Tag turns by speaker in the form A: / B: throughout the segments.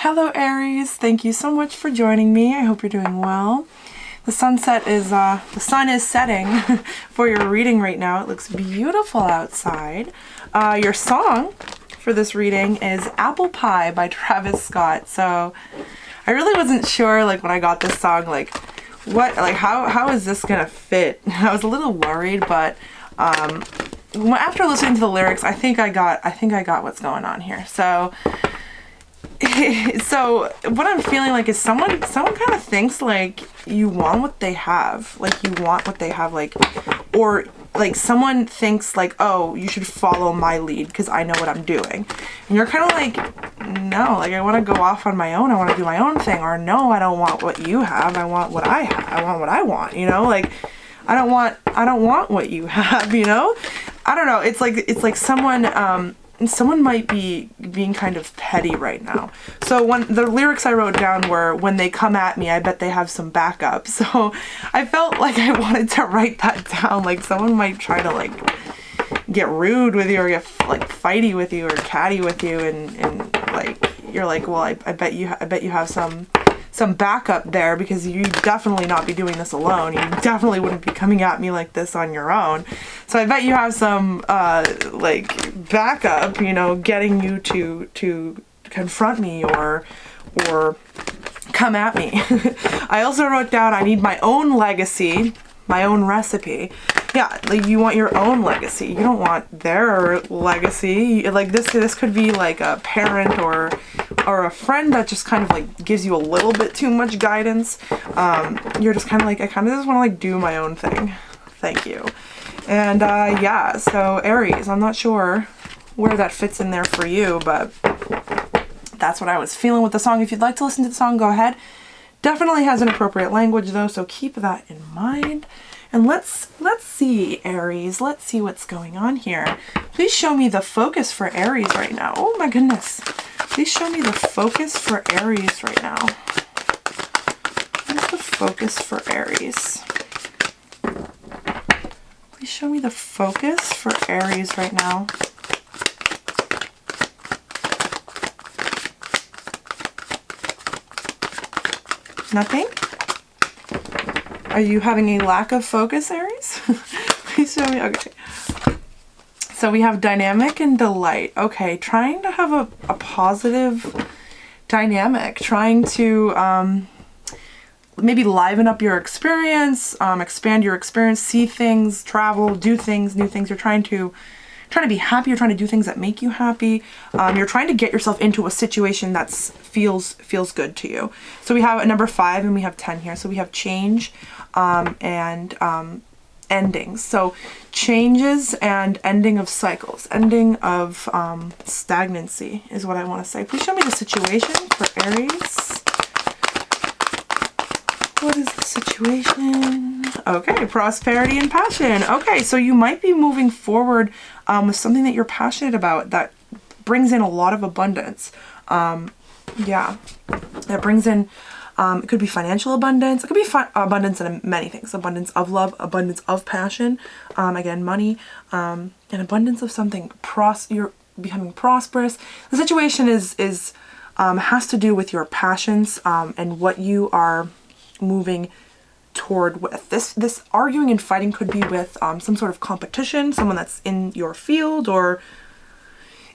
A: Hello Aries, thank you so much for joining me. I hope you're doing well. The sun is setting for your reading right now. It looks beautiful outside. Your song for this reading is Apple Pie by Travis Scott. So I really wasn't sure, like, when I got this song, like how is this gonna fit? I was a little worried, but after listening to the lyrics, I think I got what's going on here. So what I'm feeling like is someone kind of thinks like you want what they have, or like someone thinks like, oh, you should follow my lead because I know what I'm doing. And you're kind of like, no, like I want to go off on my own. I want to do my own thing. Or no, I don't want what you have. I want what I have. I want what I want, you know? Like I don't want what you have, you know? I don't know. It's like someone might be being kind of petty right now. So when the lyrics I wrote down were, when they come at me, I bet they have some backup. So I felt like I wanted to write that down. Like someone might try to like get rude with you or get like fighty with you or catty with you, and like you're like, well, I bet you have some backup there, because you definitely not be doing this alone. You definitely wouldn't be coming at me like this on your own. So I bet you have some like backup, you know, getting you to confront me or come at me. I also wrote down, I need my own legacy, my own recipe. Yeah, like you want your own legacy. You don't want their legacy. Like this could be like a parent or a friend that just kind of like gives you a little bit too much guidance. You're just kind of like, I kind of just want to like do my own thing. Thank you. And yeah, so Aries, I'm not sure where that fits in there for you, but that's what I was feeling with the song. If you'd like to listen to the song, go ahead. Definitely has an appropriate language though, so keep that in mind. And let's see, Aries. Let's see what's going on here. Please show me the focus for Aries right now. Oh my goodness. Please show me the focus for Aries right now. What is the focus for Aries? Please show me the focus for Aries right now. Nothing? Are you having a lack of focus, Aries? Please show me. Okay. So we have dynamic and delight. Okay, trying to have a positive dynamic, trying to maybe liven up your experience, expand your experience, see things, travel, do things, new things. You're trying to be happy. You're trying to do things that make you happy. You're trying to get yourself into a situation that feels good to you. So we have a number 5 and we have 10 here. So we have change and endings. So changes and ending of cycles, ending of stagnancy is what I want to say. Please show me the situation for Aries. What is the situation? Okay, prosperity and passion. Okay, so you might be moving forward with something that you're passionate about that brings in a lot of abundance. Yeah, that brings in, it could be financial abundance. It could be abundance in many things. Abundance of love, abundance of passion, again, money, an abundance of something. You're becoming prosperous. The situation is has to do with your passions and what you are moving toward with. This arguing and fighting could be with some sort of competition, someone that's in your field or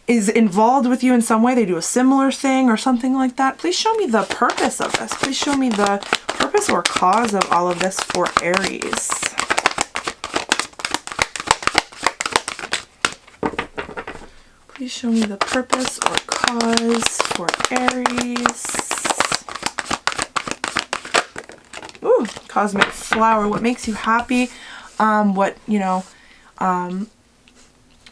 A: is involved with you in some way. They do a similar thing or something like that. Please show me the purpose of this. Please show me the purpose or cause of all of this for Aries. Please show me the purpose or cause for Aries. Ooh, cosmic flower. What makes you happy? What, you know,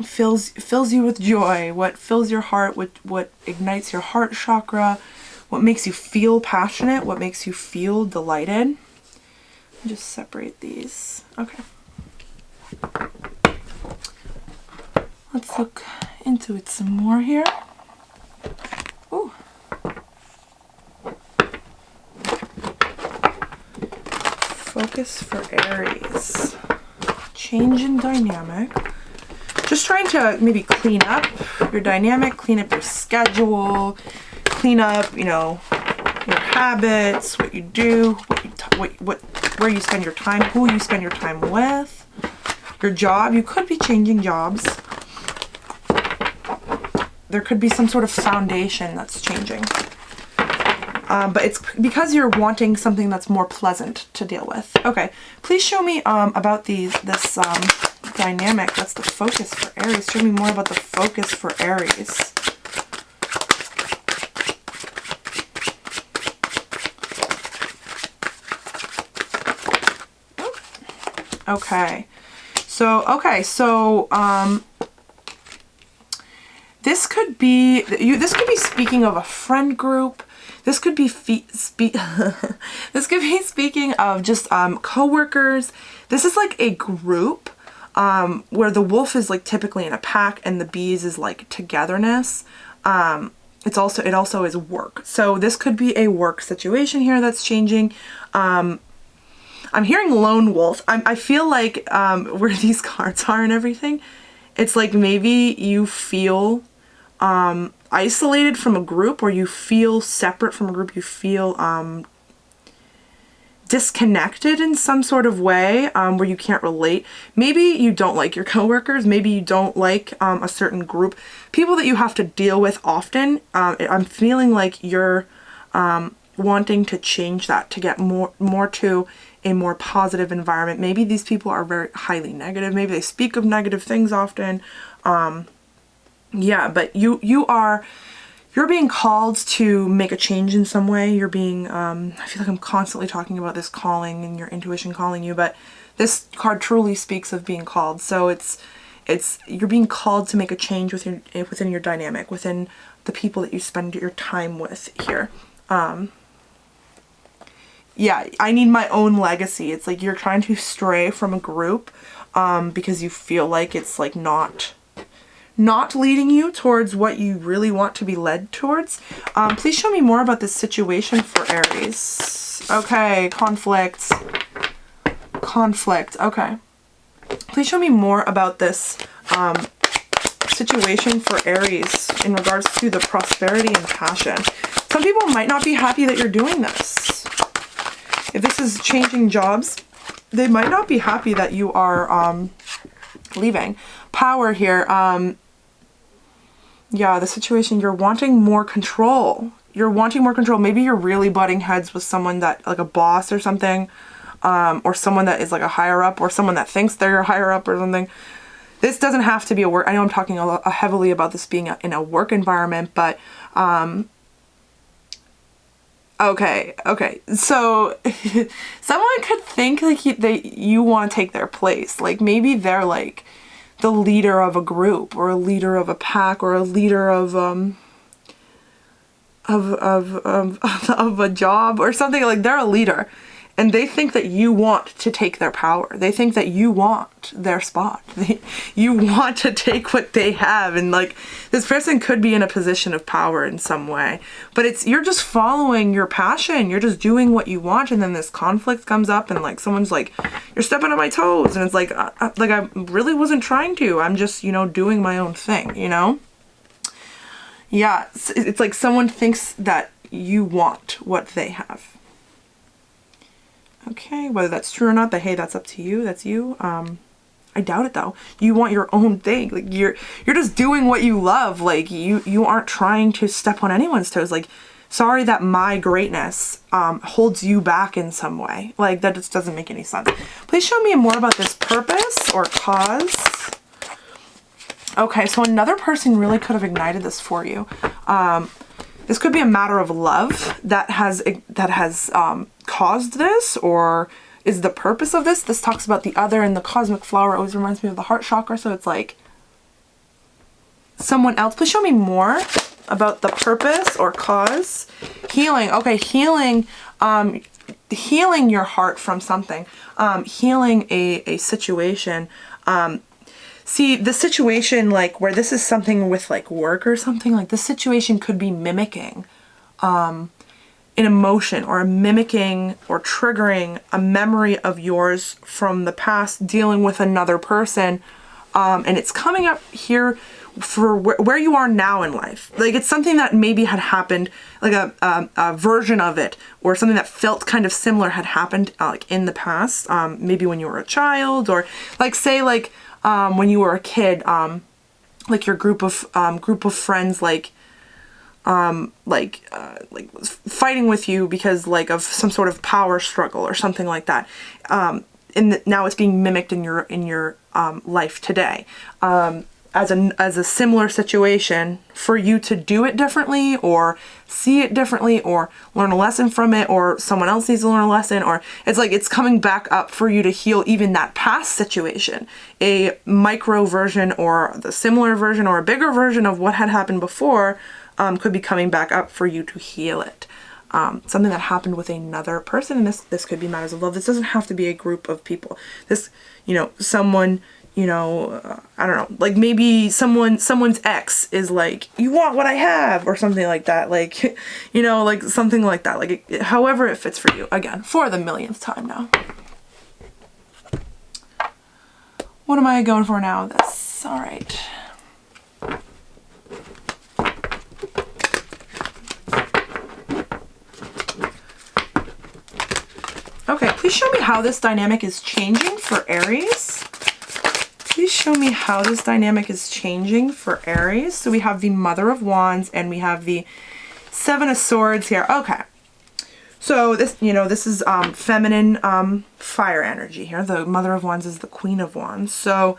A: fills you with joy? What fills your heart? What ignites your heart chakra? What makes you feel passionate? What makes you feel delighted? Just separate these. Okay. Let's look into it some more here. Ooh. Focus for Aries. Change in dynamic. Just trying to maybe clean up your dynamic, clean up your schedule, clean up, you know, your habits, what you do, where you spend your time, who you spend your time with, your job. You could be changing jobs. There could be some sort of foundation that's changing. But it's because you're wanting something that's more pleasant to deal with. Okay, please show me about this dynamic. That's the focus for Aries. Show me more about the focus for Aries. Okay, so this could be speaking of a friend group. This could be this could be speaking of just co-workers. This is like a group where the wolf is like typically in a pack and the bees is like togetherness. It also is work. So this could be a work situation here that's changing. I'm hearing lone wolf. I feel like where these cards are and everything, it's like maybe you feel isolated from a group, or you feel separate from a group. You feel disconnected in some sort of way where you can't relate. Maybe you don't like your coworkers. Maybe you don't like a certain group. People that you have to deal with often. I'm feeling like you're wanting to change that to get more to a more positive environment. Maybe these people are very highly negative. Maybe they speak of negative things often. Yeah, but you're being called to make a change in some way. You're being, I feel like I'm constantly talking about this calling and your intuition calling you, but this card truly speaks of being called. So you're being called to make a change within your dynamic, within the people that you spend your time with here. Yeah, I need my own legacy. It's like you're trying to stray from a group because you feel like it's like not leading you towards what you really want to be led towards. Please show me more about this situation for Aries. Okay, conflict. Okay. Please show me more about this situation for Aries in regards to the prosperity and passion. Some people might not be happy that you're doing this. If this is changing jobs, they might not be happy that you are leaving. Power here. Yeah, the situation, you're wanting more control. Maybe you're really butting heads with someone that, like a boss or something, or someone that is like a higher up, or someone that thinks they're a higher up or something. This doesn't have to be a work. I know I'm talking heavily about this being in a work environment, but okay. So someone could think like you want to take their place. Like maybe they're like the leader of a group, or a leader of a pack, or a leader of a job or something. Like they're a leader, and they think that you want to take their power. They think that you want their spot. You want to take what they have, and like this person could be in a position of power in some way, but you're just following your passion. You're just doing what you want, and then this conflict comes up, and like someone's like, you're stepping on my toes, and it's like I really wasn't trying to. I'm just, doing my own thing, Yeah, it's like someone thinks that you want what they have. Okay, whether that's true or not, but hey, that's up to you. That's you. I doubt it though. You want your own thing. Like you're just doing what you love. Like you aren't trying to step on anyone's toes. Like, sorry that my greatness holds you back in some way. Like that just doesn't make any sense. Please show me more about this purpose or cause. Okay, so another person really could have ignited this for you. This could be a matter of love that has caused this, or is the purpose of this. This talks about the other, and the cosmic flower always reminds me of the heart chakra. So it's like someone else. Please show me more about the purpose or cause. Healing. Okay, healing. Healing your heart from something. Healing a situation. See, the situation, like, where this is something with, like, work or something, like, this situation could be mimicking an emotion, or mimicking or triggering a memory of yours from the past dealing with another person. And it's coming up here for where you are now in life. Like it's something that maybe had happened, like a version of it, or something that felt kind of similar had happened like in the past, maybe when you were a child, or like say like when you were a kid, like your group of friends like was fighting with you because like of some sort of power struggle or something like that. Now it's being mimicked in your life today. As a similar situation for you to do it differently or see it differently or learn a lesson from it, or someone else needs to learn a lesson, or it's like it's coming back up for you to heal even that past situation. A micro version or the similar version or a bigger version of what had happened before could be coming back up for you to heal it. Something that happened with another person, and this could be matters of love. This doesn't have to be a group of people. This, someone, I don't know, like maybe someone's ex is like, you want what I have, or something like that. Like, like something like that. Like, however it fits for you. Again, for the millionth time now. What am I going for now? This, all right. Okay, please show me how this dynamic is changing for Aries. Please show me how this dynamic is changing for Aries. So we have the Mother of Wands and we have the Seven of Swords here. Okay. So this, this is feminine fire energy here. The Mother of Wands is the Queen of Wands. So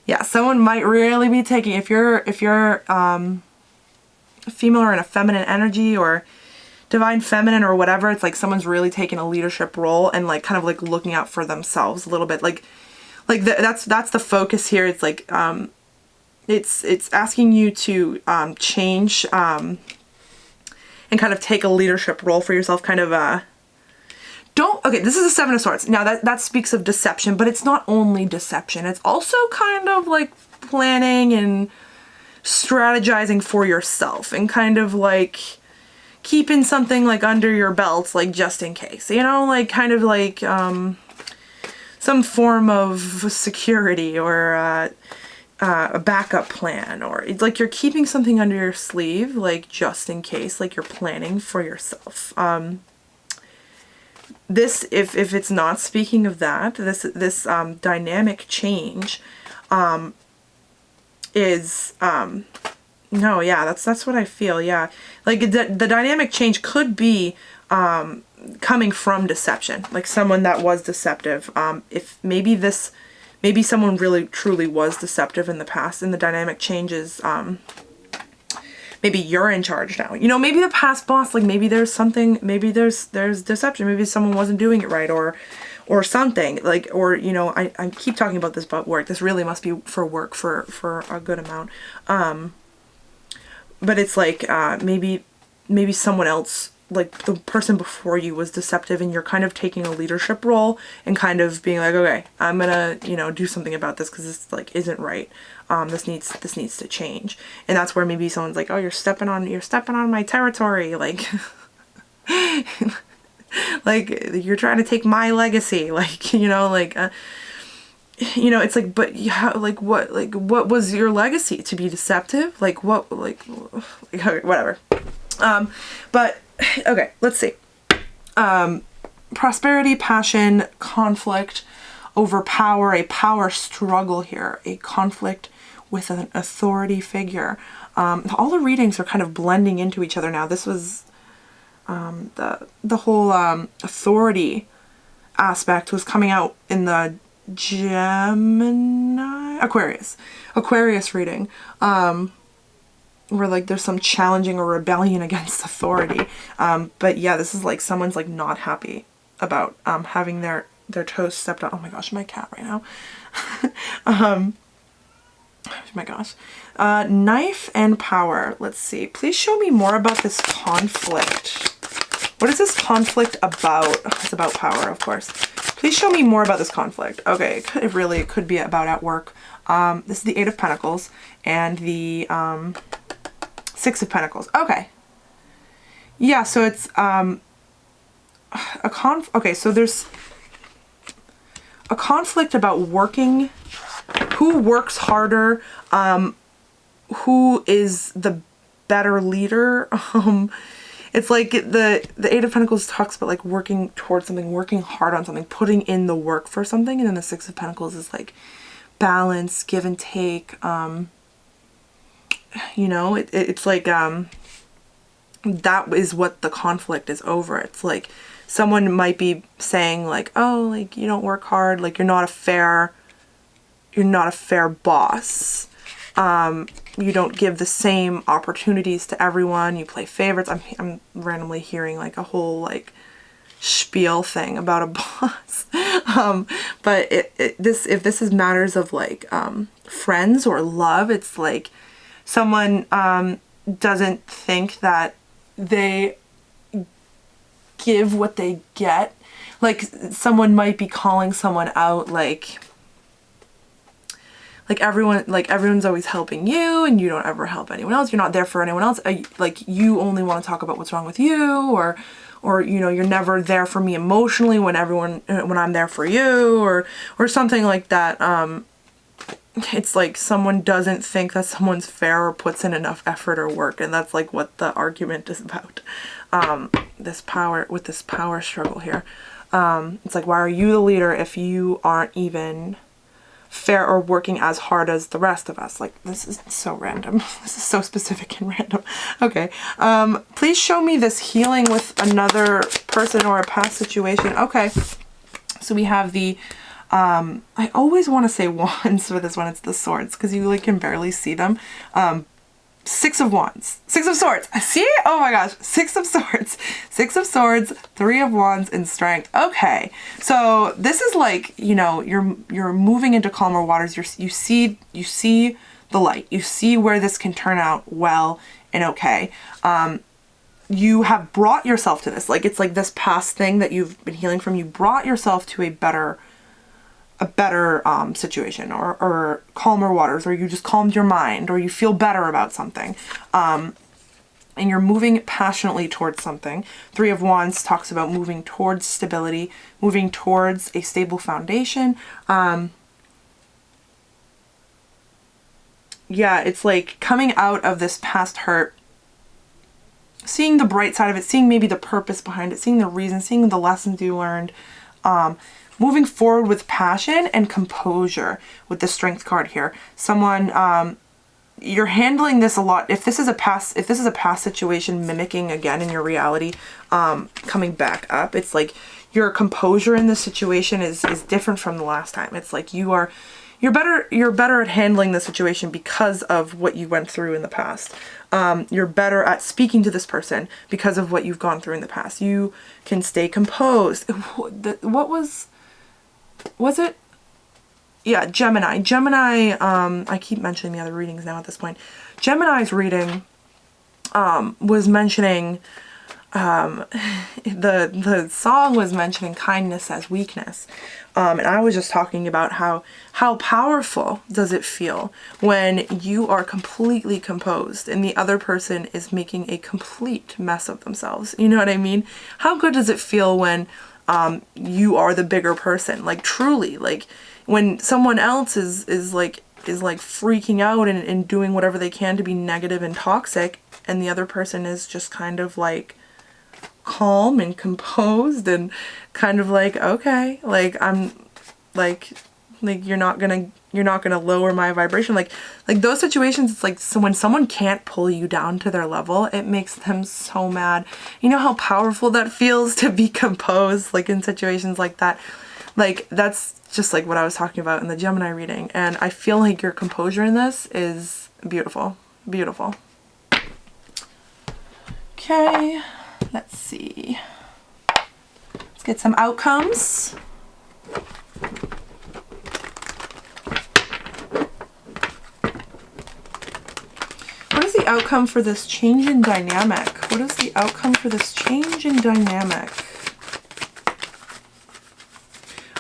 A: yeah, someone might really be taking, if you're female or in a feminine energy or divine feminine or whatever, it's like someone's really taking a leadership role and like kind of like looking out for themselves a little bit. That's the focus here. It's like it's asking you to change and kind of take a leadership role for yourself. Kind of okay, this is the Seven of Swords. Now that speaks of deception, but it's not only deception. It's also kind of like planning and strategizing for yourself and kind of like keeping something like under your belt, like just in case, like kind of like some form of security or a backup plan, or it's like you're keeping something under your sleeve, like just in case, like you're planning for yourself. This, if it's not speaking of that, this dynamic change is no, yeah, that's what I feel. Yeah, like the dynamic change could be coming from deception, like someone that was deceptive. If maybe someone really truly was deceptive in the past, and the dynamic changes. Maybe you're in charge now. Maybe the past boss, like maybe there's something, maybe there's deception. Maybe someone wasn't doing it right, or something like, or I keep talking about this about work. This really must be for work for a good amount. But it's like maybe someone else, like the person before you, was deceptive, and you're kind of taking a leadership role and kind of being like, okay, I'm gonna do something about this because this like isn't right. This needs to change. And that's where maybe someone's like, oh, you're stepping on my territory, like like you're trying to take my legacy, like it's like, but yeah, like what was your legacy? To be deceptive? Like what, like whatever. But okay, let's see. Prosperity, passion, conflict over power, a power struggle here, a conflict with an authority figure. All the readings are kind of blending into each other now. This was the whole authority aspect was coming out in the Aquarius reading, where like there's some challenging or rebellion against authority. But yeah, this is like someone's like not happy about having their toes stepped on. Oh my gosh, my cat right now. Oh my gosh. Knife and power. Let's see. Please show me more about this conflict. What is this conflict about? It's about power, of course. Please show me more about this conflict. Okay, it could be about at work. This is the Eight of Pentacles and the Six of Pentacles. Okay. Yeah, so it's okay, so there's a conflict about who works harder, who is the better leader. It's like the Eight of Pentacles talks about like working towards something, working hard on something, putting in the work for something. And then the Six of Pentacles is like balance, give and take. You know, it's like that is what the conflict is over. It's like someone might be saying like, oh, like you don't work hard, like you're not a fair boss. You don't give the same opportunities to everyone. You play favorites. I'm randomly hearing like a whole like spiel thing about a boss. But if this is matters of like friends or love, it's like someone doesn't think that they give what they get. Like someone might be calling someone out like everyone's always helping you and you don't ever help anyone else. You're not there for anyone else. Like you only want to talk about what's wrong with you, or you know, you're never there for me emotionally when I'm there for you, or something like that. It's like someone doesn't think that someone's fair or puts in enough effort or work, and that's like what the argument is about. This power struggle here. It's like, why are you the leader if you aren't even fair or working as hard as the rest of us? Like, this is so random. This is so specific and random. Okay. Please show me this healing with another person or a past situation. Okay. So we have the, I always want to say wands for this one. It's the swords, because you like can barely see them. Six of Wands, Six of Swords. See? Oh my gosh. Six of Swords, Six of Swords, Three of Wands, and Strength. Okay. So this is like, you know, you're moving into calmer waters. You see the light. You see where this can turn out well and okay. You have brought yourself to this. Like, it's like this past thing that you've been healing from. You brought yourself to a better situation, or calmer waters, or you just calmed your mind, or you feel better about something. And you're moving passionately towards something. Three of Wands talks about moving towards stability, moving towards a stable foundation. Yeah, it's like coming out of this past hurt, seeing the bright side of it, seeing maybe the purpose behind it, seeing the reason, seeing the lessons you learned. Moving forward with passion and composure with the Strength card here. Someone, you're handling this a lot. If this is a past situation mimicking again in your reality, coming back up, it's like your composure in this situation is different from the last time. It's like you're better at handling the situation because of what you went through in the past. You're better at speaking to this person because of what you've gone through in the past. You can stay composed. What was it? Yeah, Gemini. I keep mentioning the other readings now at this point. Gemini's reading was mentioning the song was mentioning kindness as weakness. And I was just talking about how powerful does it feel when you are completely composed and the other person is making a complete mess of themselves. You know what I mean? How good does it feel when you are the bigger person? Like, truly, like when someone else is like freaking out and doing whatever they can to be negative and toxic, and the other person is just kind of like calm and composed and kind of like, okay, like I'm like you're not gonna lower my vibration. Like those situations, it's like, so when someone can't pull you down to their level, it makes them so mad. You know how powerful that feels to be composed, like in situations like that. Like, that's just like what I was talking about in the Gemini reading, and I feel like your composure in this is beautiful. Beautiful. Okay, let's see. Let's get some outcomes. What is the outcome for this change in dynamic? What is the outcome for this change in dynamic?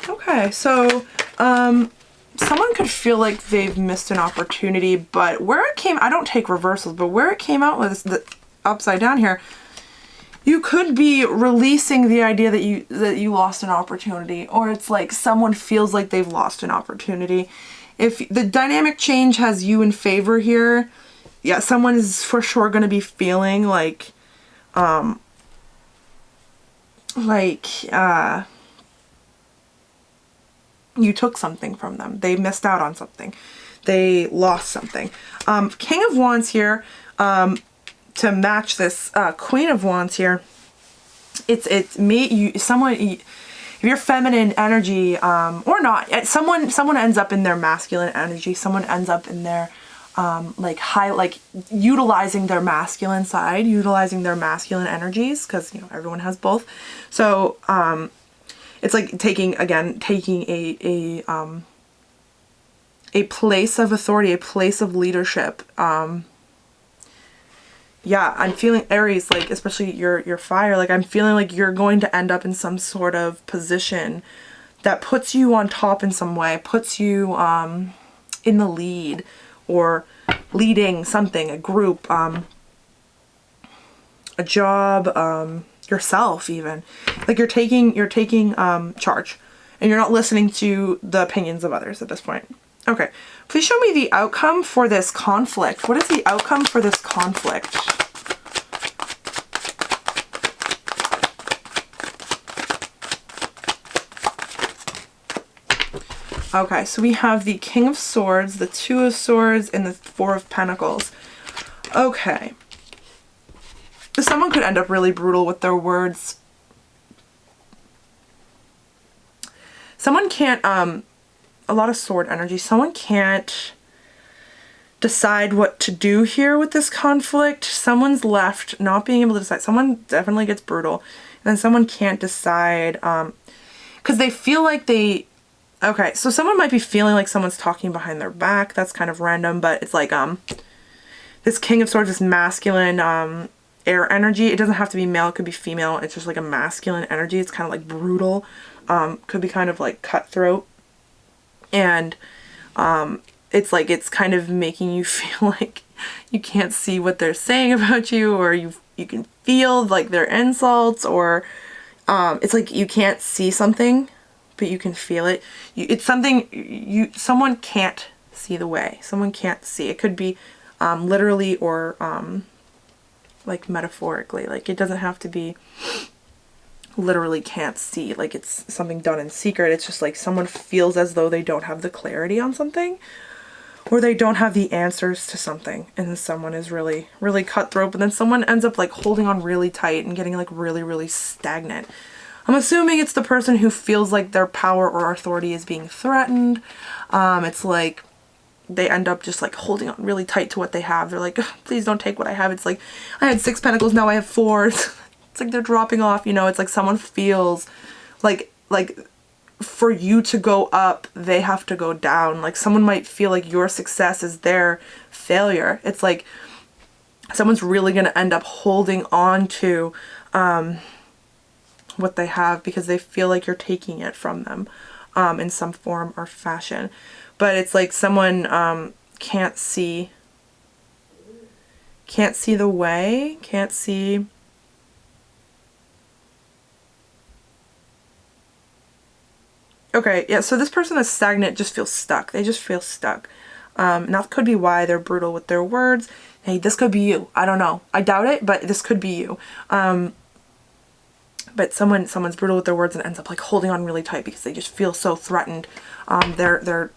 A: Okay, so someone could feel like they've missed an opportunity, but where it came, I don't take reversals, but where it came out with the upside down here, you could be releasing the idea that you lost an opportunity, or it's like someone feels like they've lost an opportunity. If the dynamic change has you in favor here, yeah, someone is for sure going to be feeling like, you took something from them. They missed out on something. They lost something. King of Wands here, to match this Queen of Wands here. It's me, someone, if you're feminine energy, or not, someone ends up in their masculine energy. Someone ends up in their, utilizing their masculine side, utilizing their masculine energies, because, you know, everyone has both. So, it's like taking a place of authority, a place of leadership. Yeah, I'm feeling Aries, like, especially your fire, like, I'm feeling like you're going to end up in some sort of position that puts you on top in some way, puts you in the lead, or leading something, a group, a job, yourself even. Like, you're taking charge, and you're not listening to the opinions of others at this point. Okay, please show me the outcome for this conflict. What is the outcome for this conflict? Okay, so we have the King of Swords, the Two of Swords, and the Four of Pentacles. Okay. Someone could end up really brutal with their words. Someone can't, a lot of sword energy. Someone can't decide what to do here with this conflict. Someone's left not being able to decide. Someone definitely gets brutal. And then someone can't decide, because they feel like they, okay, so someone might be feeling like someone's talking behind their back. That's kind of random, but it's like, this King of Swords, this masculine, air energy. It doesn't have to be male, it could be female. It's just like a masculine energy. It's kind of like brutal. Could be kind of like cutthroat. And it's like, it's kind of making you feel like you can't see what they're saying about you, or you can feel like their insults, or it's like you can't see something, but you can feel it. It's something someone can't see the way. Someone can't see. It could be literally, or like metaphorically. Like, it doesn't have to be literally can't see, like it's something done in secret. It's just like someone feels as though they don't have the clarity on something, or they don't have the answers to something, and someone is really, really cutthroat, but then someone ends up like holding on really tight and getting like really, really stagnant. I'm assuming it's the person who feels like their power or authority is being threatened. It's like they end up just like holding on really tight to what they have. They're like, please don't take what I have. It's like, I had 6 pentacles, now I have 4. It's like they're dropping off, you know. It's like someone feels like for you to go up, they have to go down. Like, someone might feel like your success is their failure. It's like someone's really going to end up holding on to what they have, because they feel like you're taking it from them in some form or fashion. But it's like someone can't see the way, can't see. Okay, yeah, so this person is stagnant, just feels stuck. They just feel stuck. And that could be why they're brutal with their words. Hey, this could be you. I don't know. I doubt it, but this could be you. But someone's brutal with their words and ends up like holding on really tight because they just feel so threatened. Their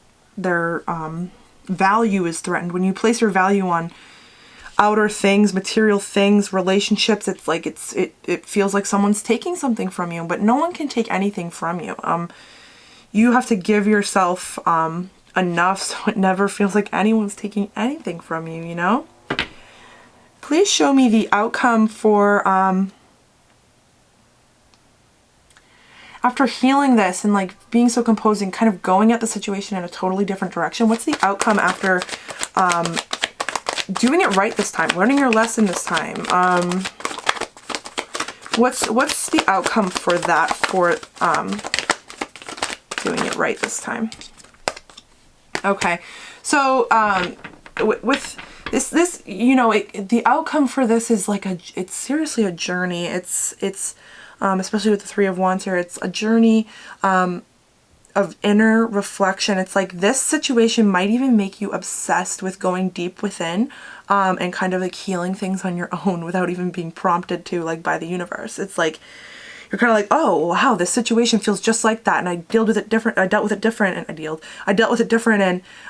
A: value is threatened. When you place your value on outer things, material things, relationships, it's like it feels like someone's taking something from you, but no one can take anything from you. You have to give yourself enough so it never feels like anyone's taking anything from you, you know? Please show me the outcome for after healing this and like being so composed and kind of going at the situation in a totally different direction. What's the outcome after doing it right this time, learning your lesson this time? What's the outcome for that, for doing it right this time? Okay, so with this, you know, the outcome for this is like it's seriously a journey. It's especially with the Three of Wands here, it's a journey. of inner reflection. It's like this situation might even make you obsessed with going deep within, and kind of like healing things on your own without even being prompted to, like, by the universe. It's like you're kind of like, oh wow, this situation feels just like that, and I dealt with it different, and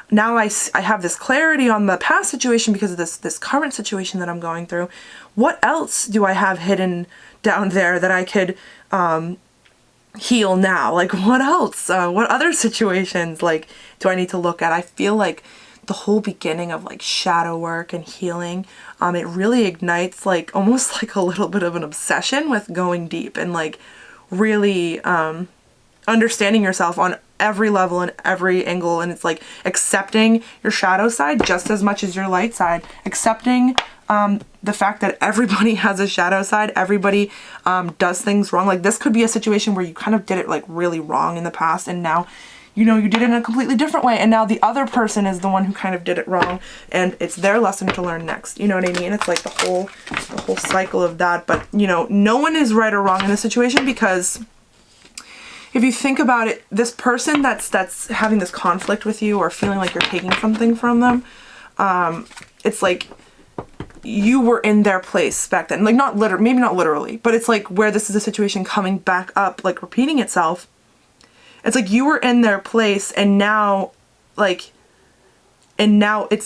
A: now I have this clarity on the past situation because of this current situation that I'm going through. What else do I have hidden down there that I could heal now? Like, what else? What other situations, like, do I need to look at? I feel like the whole beginning of, like, shadow work and healing, it really ignites, like, almost like a little bit of an obsession with going deep and, like, really understanding yourself on every level and every angle. And it's like accepting your shadow side just as much as your light side, accepting the fact that everybody has a shadow side, everybody does things wrong. Like, this could be a situation where you kind of did it, like, really wrong in the past, and now, you know, you did it in a completely different way, and now the other person is the one who kind of did it wrong, and it's their lesson to learn next. You know what I mean? It's like the whole cycle of that. But, you know, no one is right or wrong in this situation, because if you think about it, this person that's having this conflict with you or feeling like you're taking something from them, it's like you were in their place back then. Like, maybe not literally, but it's like where this is a situation coming back up, like repeating itself. It's like you were in their place, and now it's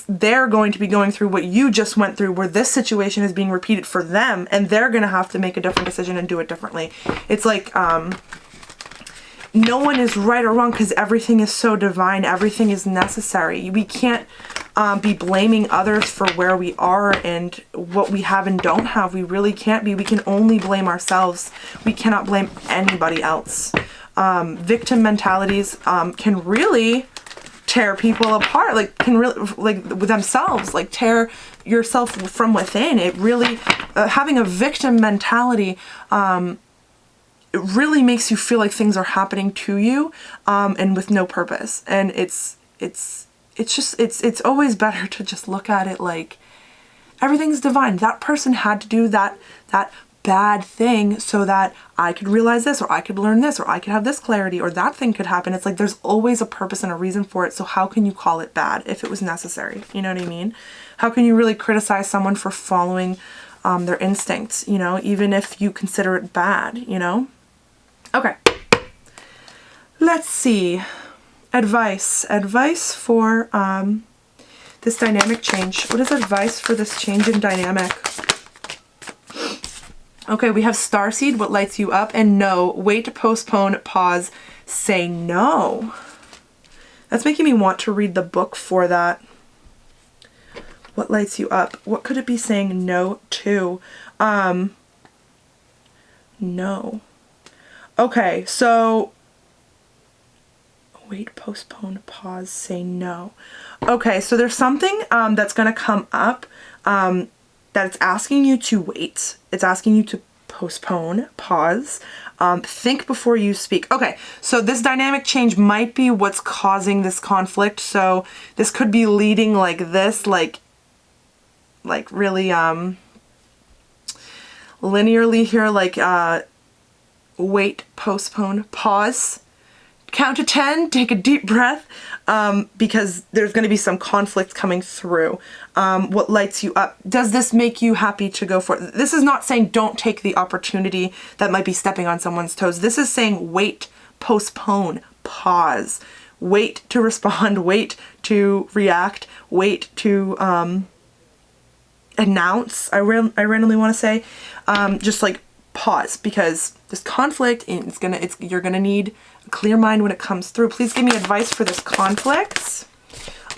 A: they're going to be going through what you just went through, where this situation is being repeated for them, and they're going to have to make a different decision and do it differently. It's like no one is right or wrong, because everything is so divine. Everything is necessary. We can't be blaming others for where we are and what we have and don't have. We really can't be. We can only blame ourselves. We cannot blame anybody else. Victim mentalities can really tear people apart, like can really, like with themselves, like tear yourself from within. It really, having a victim mentality, it really makes you feel like things are happening to you, and with no purpose. And it's always better to just look at it like everything's divine. That person had to do that bad thing so that I could realize this, or I could learn this, or I could have this clarity, or that thing could happen. It's like there's always a purpose and a reason for it. So how can you call it bad if it was necessary? You know what I mean? How can you really criticize someone for following their instincts, you know, even if you consider it bad, you know? Okay. Let's see. Advice for this dynamic change. What is advice for this change in dynamic? Okay, we have starseed, what lights you up, and no. Wait, postpone, pause, say no. That's making me want to read the book for that. What lights you up? What could it be saying no to? No. Okay, so wait, postpone, pause, say no. Okay, so there's something that's going to come up that it's asking you to wait. It's asking you to postpone, pause, think before you speak. Okay, so this dynamic change might be what's causing this conflict. So this could be leading like this, like really linearly here, like wait, postpone, pause, count to 10, take a deep breath, because there's going to be some conflict coming through. What lights you up? Does this make you happy to go for it? This is not saying don't take the opportunity that might be stepping on someone's toes. This is saying wait, postpone, pause, wait to respond, wait to react, wait to announce. I randomly want to say, just like pause, because this conflict, you're gonna need a clear mind when it comes through. Please give me advice for this conflict.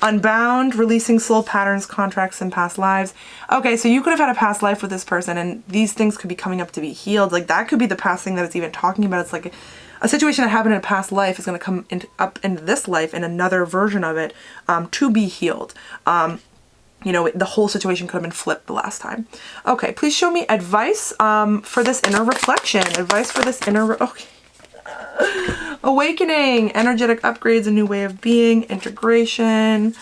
A: Unbound, releasing soul patterns, contracts, and past lives. Okay, so you could have had a past life with this person, and these things could be coming up to be healed. Like, that could be the past thing that it's even talking about. It's like a situation that happened in a past life is going to come up into this life in another version of it, to be healed. You know, the whole situation could have been flipped the last time. Okay, please show me advice for this inner reflection. Advice for this inner... Okay. Awakening, energetic upgrades, a new way of being, integration,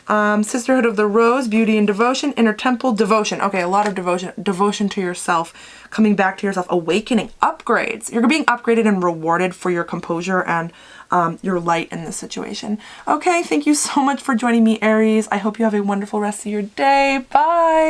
A: sisterhood of the rose, beauty and devotion, inner temple, devotion. Okay, a lot of devotion to yourself, coming back to yourself, awakening, upgrades. You're being upgraded and rewarded for your composure and your light in this situation. Okay, thank you so much for joining me, Aries. I hope you have a wonderful rest of your day. Bye.